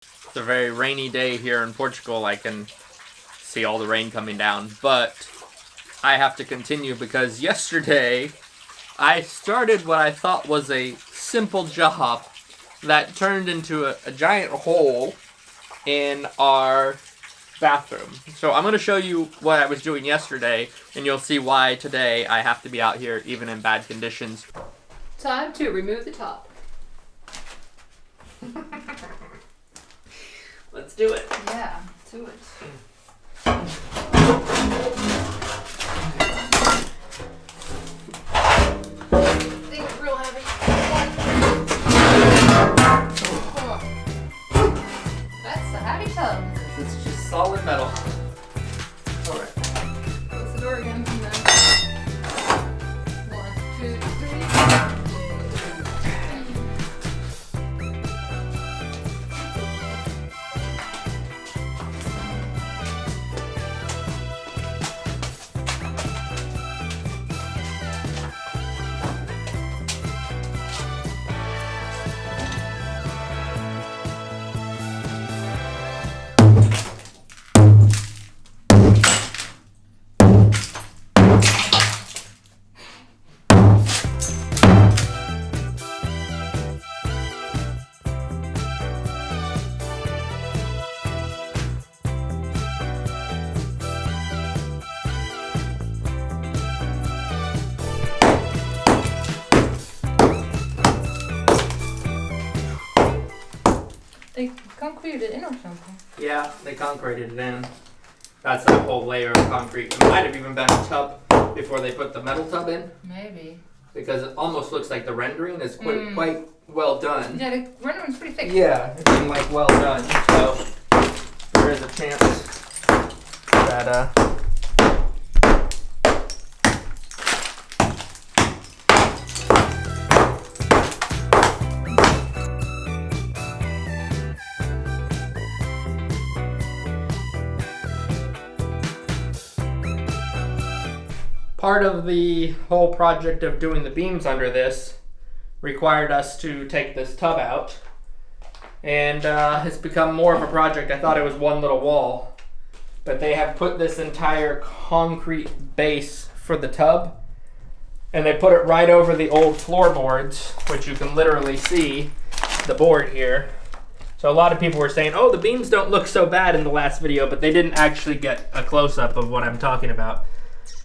It's a very rainy day here in Portugal. I can see all the rain coming down, but I have to continue because yesterday I started what I thought was a simple job that turned into a giant hole in our bathroom. So I'm going to show you what I was doing yesterday, and you'll see why today I have to be out here even in bad conditions. Time to remove the top. Let's do it. Yeah, do it. Thing's real heavy. That's a heavy tub. It's just solid metal. Alright. Close the door again. 1, 2, 3. They concreted it in or something. Yeah, they concreted it in. That's that whole layer of concrete. It might have even been a tub before they put the metal tub in. Maybe. Because it almost looks like the rendering is quite well done. Yeah, the rendering's pretty thick. Yeah, it's been like well done. So there is a chance that part of the whole project of doing the beams under this required us to take this tub out, and it's become more of a project. I thought it was one little wall, but they have put this entire concrete base for the tub, and they put it right over the old floorboards, which you can literally see the board here. So a lot of people were saying, oh, the beams don't look so bad in the last video, but they didn't actually get a close-up of what I'm talking about.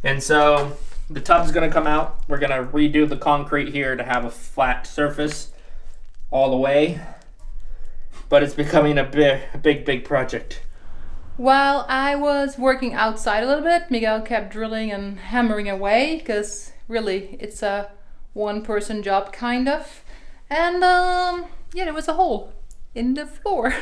And so the tub's gonna come out. We're gonna redo the concrete here to have a flat surface all the way. But it's becoming a big project. While I was working outside a little bit, Miguel kept drilling and hammering away because really it's a one-person job kind of. And yeah, there was a hole in the floor.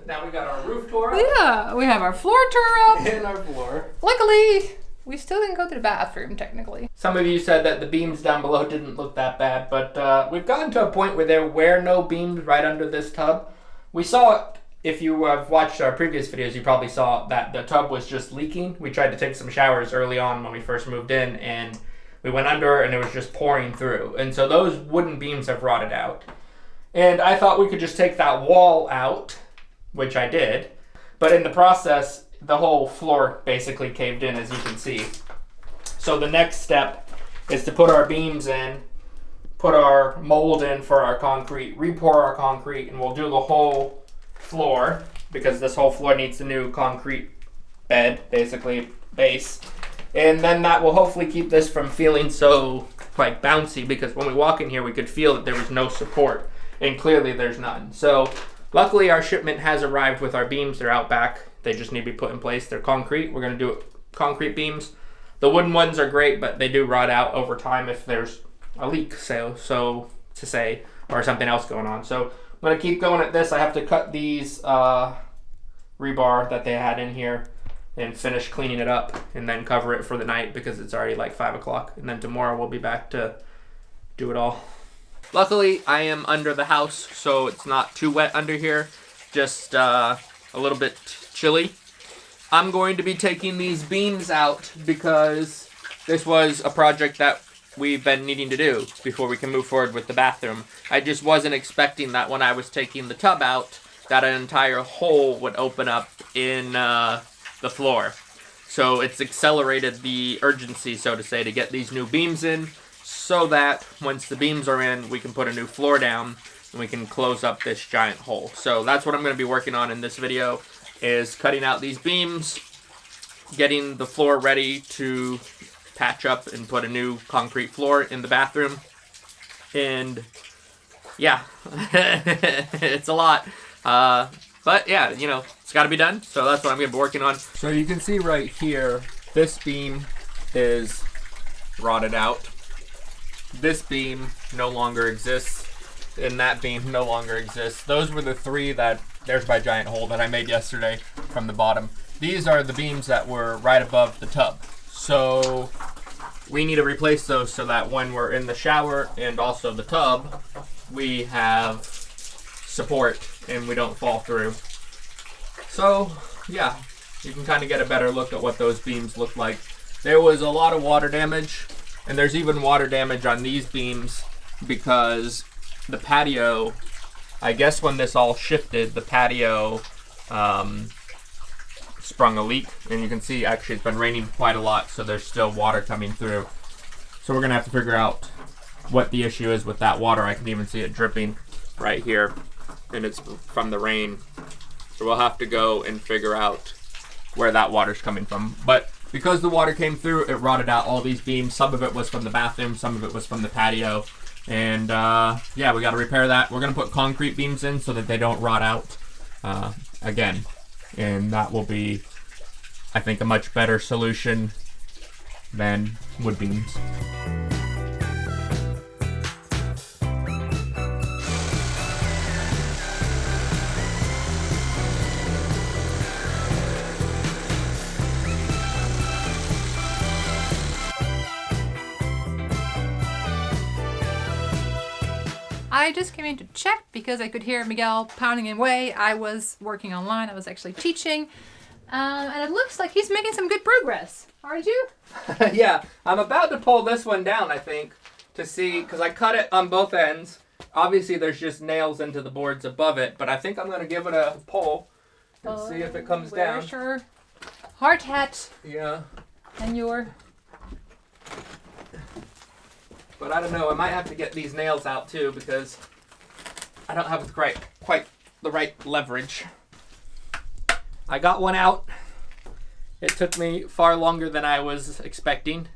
Now we got our roof tore up. Yeah, we have our floor tore up. And our floor. Luckily, we still didn't go to the bathroom technically. Some of you said that the beams down below didn't look that bad, but we've gotten to a point where there were no beams right under this tub. We saw it, if you have watched our previous videos, you probably saw that the tub was just leaking. We tried to take some showers early on when we first moved in, and we went under and it was just pouring through. And so those wooden beams have rotted out. And I thought we could just take that wall out, which I did, but in the process, the whole floor basically caved in, as you can see. So the next step is to put our beams in, put our mold in for our concrete, re-pour our concrete, and we'll do the whole floor because this whole floor needs a new concrete bed, basically base. And then that will hopefully keep this from feeling so like bouncy, because when we walk in here we could feel that there was no support, and clearly there's none. So luckily our shipment has arrived with our beams. They're out back. They just need to be put in place. They're concrete. We're going to do concrete beams. The wooden ones are great, but they do rot out over time if there's a leak, so to say, or something else going on. So I'm going to keep going at this. I have to cut these rebar that they had in here and finish cleaning it up and then cover it for the night because it's already like 5 o'clock. And then tomorrow we'll be back to do it all. Luckily, I am under the house, so it's not too wet under here. Just a little bit chilly. I'm going to be taking these beams out because this was a project that we've been needing to do before we can move forward with the bathroom. I just wasn't expecting that when I was taking the tub out that an entire hole would open up in the floor. So it's accelerated the urgency, so to say, to get these new beams in, so that once the beams are in, we can put a new floor down and we can close up this giant hole. So that's what I'm going to be working on in this video, is cutting out these beams, getting the floor ready to patch up and put a new concrete floor in the bathroom. And yeah, it's a lot. But yeah, you know, it's got to be done. So that's what I'm going to be working on. So you can see right here, this beam is rotted out. This beam no longer exists. And that beam no longer exists. Those were the three that, there's my giant hole that I made yesterday from the bottom. These are the beams that were right above the tub. So we need to replace those so that when we're in the shower and also the tub, we have support and we don't fall through. So yeah, you can kind of get a better look at what those beams look like. There was a lot of water damage, and there's even water damage on these beams because the patio, I guess when this all shifted, the patio sprung a leak, and you can see actually it's been raining quite a lot, so there's still water coming through. So we're gonna have to figure out what the issue is with that water. I can even see it dripping right here, and it's from the rain. So we'll have to go and figure out where that water's coming from. But because the water came through, it rotted out all these beams. Some of it was from the bathroom, some of it was from the patio. And yeah, we gotta repair that. We're gonna put concrete beams in so that they don't rot out again. And that will be, I think, a much better solution than wood beams. I just came in to check because I could hear Miguel pounding away. I was working online. I was actually teaching. And it looks like he's making some good progress. Aren't you? Yeah, I'm about to pull this one down, I think, to see, because I cut it on both ends. Obviously, there's just nails into the boards above it, but I think I'm going to give it a pull and see if it comes down. Where's your hard hat? Yeah. And your... But I don't know, I might have to get these nails out too, because I don't have quite the right leverage. I got one out. It took me far longer than I was expecting,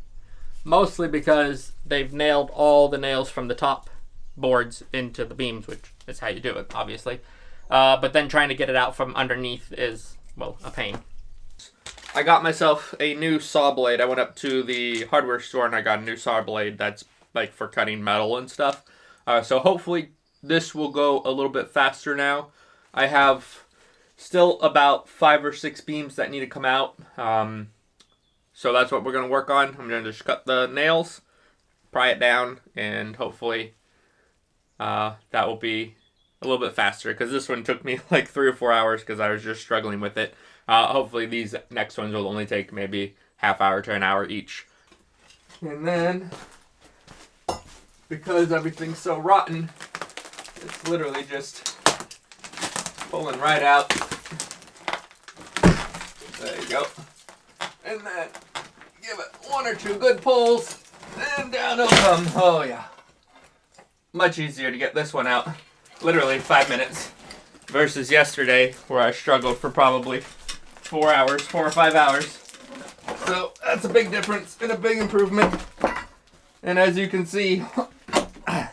mostly because they've nailed all the nails from the top boards into the beams, which is how you do it, obviously. But then trying to get it out from underneath is, well, a pain. I got myself a new saw blade. I went up to the hardware store and I got a new saw blade that's like for cutting metal and stuff. So hopefully this will go a little bit faster now. I have still about 5 or 6 beams that need to come out. So that's what we're going to work on. I'm going to just cut the nails, pry it down, and hopefully that will be a little bit faster, because this one took me like 3 or 4 hours because I was just struggling with it. Hopefully these next ones will only take maybe half hour to an hour each. And then, because everything's so rotten, it's literally just pulling right out. There you go. And then give it 1 or 2 good pulls, and down it'll come. Oh yeah. Much easier to get this one out. Literally 5 minutes. Versus yesterday, where I struggled for probably 4 hours, 4 or 5 hours. So that's a big difference and a big improvement. And as you can see, I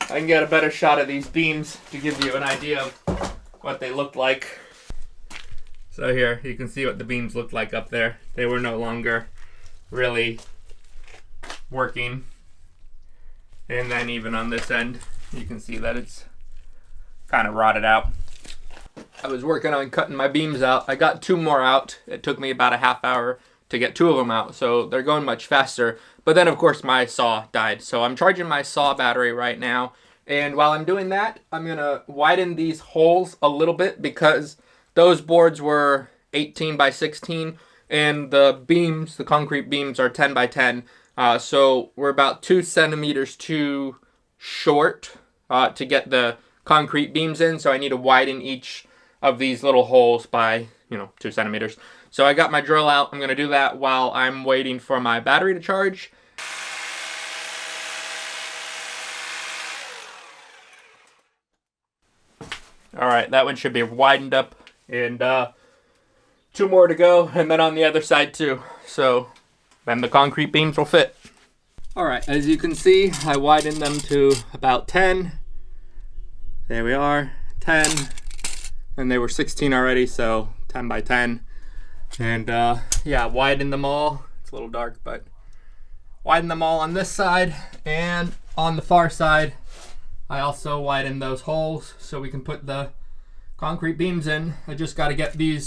can get a better shot of these beams to give you an idea of what they look like. So here, you can see what the beams looked like up there. They were no longer really working. And then even on this end, you can see that it's kind of rotted out. I was working on cutting my beams out. I got 2 more out. It took me about a half hour to get 2 of them out, so they're going much faster. But then, of course, my saw died. So I'm charging my saw battery right now. And while I'm doing that, I'm going to widen these holes a little bit, because those boards were 18 by 16, and the beams, the concrete beams, are 10 by 10. So we're about 2 centimeters too short to get the concrete beams in, so I need to widen each of these little holes by, 2 centimeters. So I got my drill out. I'm going to do that while I'm waiting for my battery to charge. Alright, that one should be widened up, and 2 more to go, and then on the other side too. So then the concrete beams will fit. Alright, as you can see, I widened them to about 10. There we are, 10. And they were 16 already, so 10 by 10. And yeah, widen them all. It's a little dark, but widen them all on this side, and on the far side I also widened those holes so we can put the concrete beams in. I just got to get these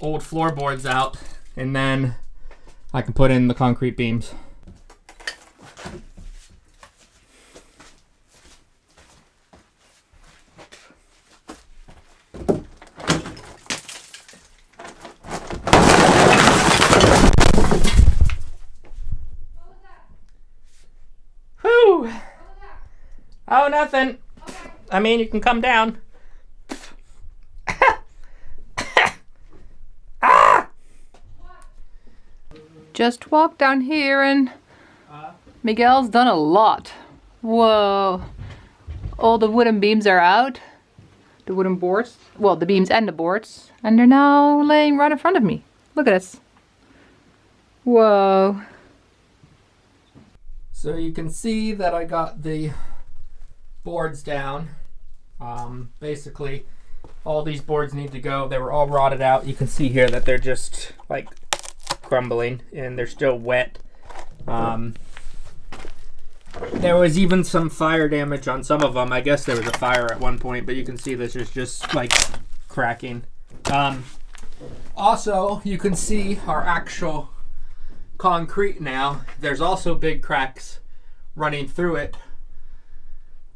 old floorboards out, and then I can put in the concrete beams. Whew! Oh, nothing. Okay. I mean, you can come down. Just walk down here and Miguel's done a lot. Whoa. All the wooden beams are out. The wooden boards. Well, the beams and the boards. And they're now laying right in front of me. Look at this. Whoa. So you can see that I got the boards down. Basically, all these boards need to go. They were all rotted out. You can see here that they're just like crumbling and they're still wet. There was even some fire damage on some of them. I guess there was a fire at one point, but you can see this is just like cracking. Also, you can see our actual concrete now. There's also big cracks running through it.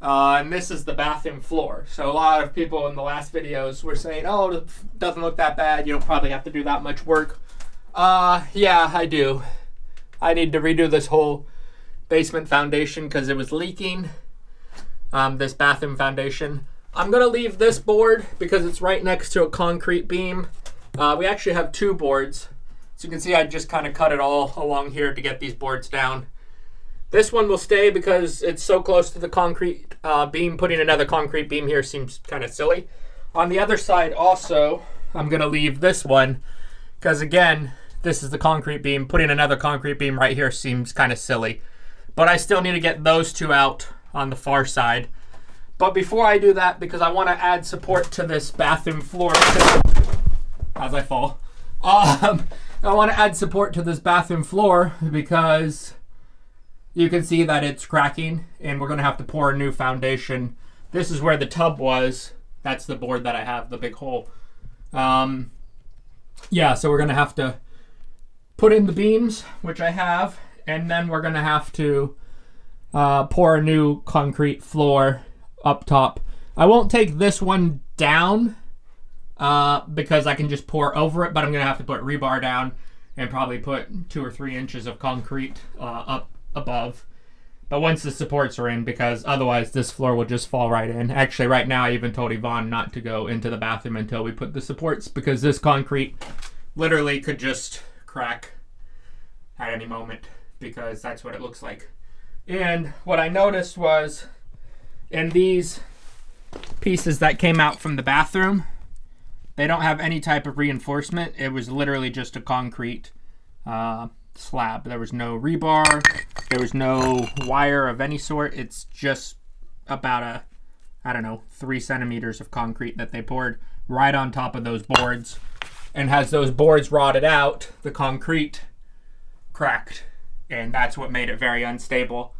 And this is the bathroom floor. So a lot of people in the last videos were saying, oh, it doesn't look that bad. You don't probably have to do that much work. Yeah, I do. I need to redo this whole basement foundation because it was leaking. This bathroom foundation. I'm going to leave this board because it's right next to a concrete beam. We actually have 2 boards. So you can see I just kind of cut it all along here to get these boards down. This one will stay because it's so close to the concrete beam. Putting another concrete beam here seems kind of silly. On the other side also, I'm going to leave this one because, again, this is the concrete beam. Putting another concrete beam right here seems kind of silly. But I still need to get those 2 out on the far side. But before I do that, because I want to add support to this bathroom floor as I fall, I want to add support to this bathroom floor because you can see that it's cracking and we're going to have to pour a new foundation. This is where the tub was. That's the board that I have, the big hole. Yeah, so we're going to have to put in the beams, which I have, and then we're going to have to pour a new concrete floor up top. I won't take this one down because I can just pour over it, but I'm going to have to put rebar down and probably put 2 or 3 inches of concrete up above. But once the supports are in, because otherwise this floor will just fall right in. Actually, right now I even told Yvonne not to go into the bathroom until we put the supports because this concrete literally could just crack at any moment because that's what it looks like. And what I noticed was in these pieces that came out from the bathroom, they don't have any type of reinforcement. It was literally just a concrete slab. There was no rebar. There was no wire of any sort. It's just about 3 centimeters of concrete that they poured right on top of those boards. And as those boards rotted out, the concrete cracked. And that's what made it very unstable.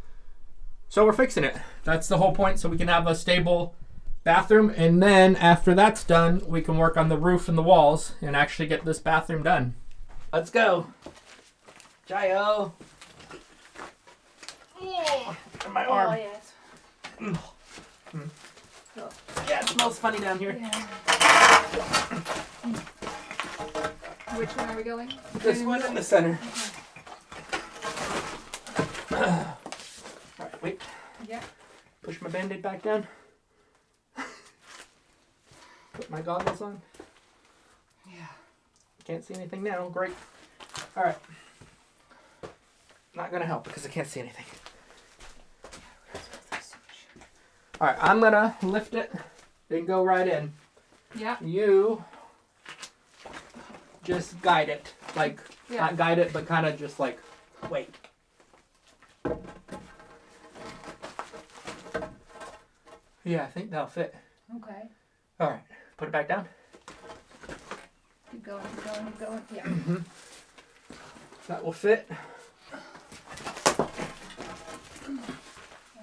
So we're fixing it. That's the whole point, so we can have a stable bathroom. And then after that's done, we can work on the roof and the walls and actually get this bathroom done. Let's go. Jayo. Oh, my arm. Oh, yes. Yeah, it smells funny down here. Yeah. Which one are we going? This one in the center. Okay. Alright, wait. Yeah. Push my band-aid back down. put my goggles on. Yeah. Can't see anything now. Great. All right. Not gonna help because I can't see anything. All right, I'm gonna lift it and go right in. Yeah. You just guide it, like not guide it, but kind of just like wait. Yeah, I think that'll fit. Okay. All right, put it back down. Keep going, keep going, keep going. Yeah. Mm-hmm. That will fit. I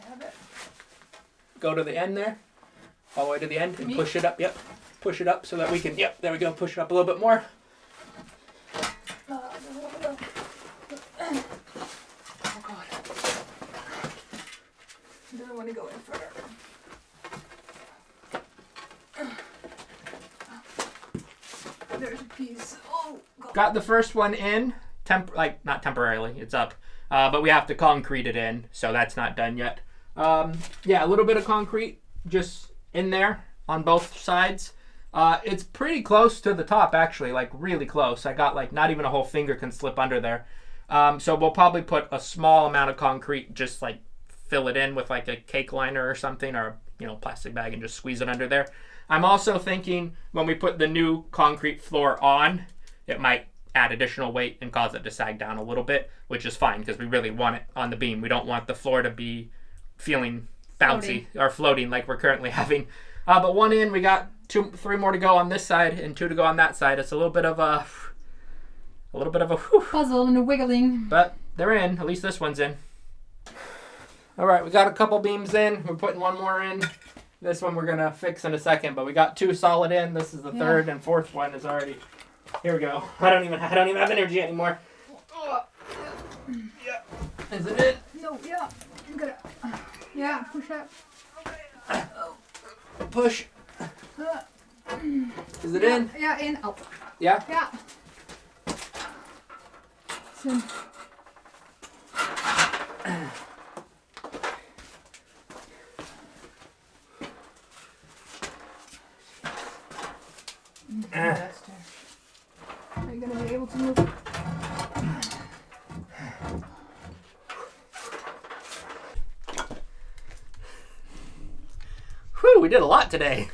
have it. Go to the end there, all the way to the end, and push it up. Yep, push it up so that we can. Yep, there we go. Push it up a little bit more. Oh God. Doesn't want to go in further. There's a piece. Oh God. Got the first one in. Not temporarily. It's up, but we have to concrete it in, so that's not done yet. Yeah, a little bit of concrete just in there on both sides. It's pretty close to the top, actually, like really close. I got like not even a whole finger can slip under there. So we'll probably put a small amount of concrete, just like fill it in with like a cake liner or something, or plastic bag, and just squeeze it under there. I'm also thinking when we put the new concrete floor on, it might add additional weight and cause it to sag down a little bit, which is fine because we really want it on the beam. We don't want the floor to be feeling bouncy or floating like we're currently having. But one in, we got 3 more to go on this side and 2 to go on that side. It's a little bit of a whew. Puzzle and a wiggling. But they're in. At least this one's in. All right, we got a couple beams in. We're putting one more in. This one we're gonna fix in a second, but we got 2 solid in. This is the third and fourth one is already. Here we go. I don't even have energy anymore. Yeah. Is it in? No, yeah. I'm gonna. Yeah, push up. Push. Is it in? Yeah, in. Oh. Yeah? Yeah. It's in. Are you gonna be able to move? Whew, we did a lot today.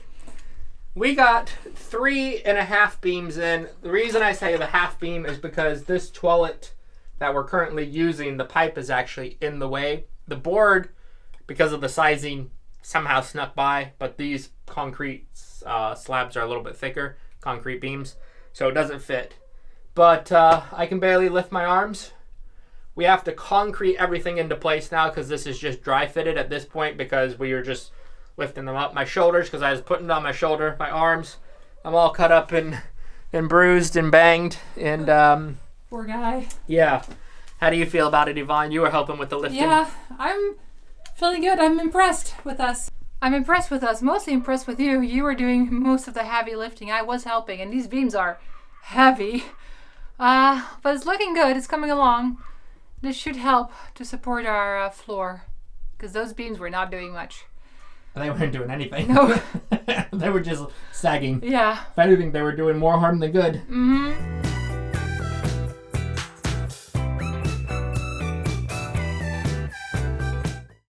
We got 3.5 beams in. The reason I say the half beam is because this toilet that we're currently using, the pipe is actually in the way. The board, because of the sizing, somehow snuck by, but these concrete slabs are a little bit thicker, concrete beams, so it doesn't fit. But I can barely lift my arms. We have to concrete everything into place now because this is just dry fitted at this point because we were just lifting them up. My shoulders, because I was putting it on my shoulder, my arms, I'm all cut up and bruised and banged. And poor guy. Yeah. How do you feel about it, Yvonne? You were helping with the lifting. Yeah, I'm feeling good. I'm impressed with us. I'm impressed with us. Mostly impressed with you. You were doing most of the heavy lifting. I was helping, and these beams are heavy. But it's looking good. It's coming along. This should help to support our floor, because those beams were not doing much. They weren't doing anything. No. They were just sagging. Yeah. If anything, they were doing more harm than good. Mm-hmm.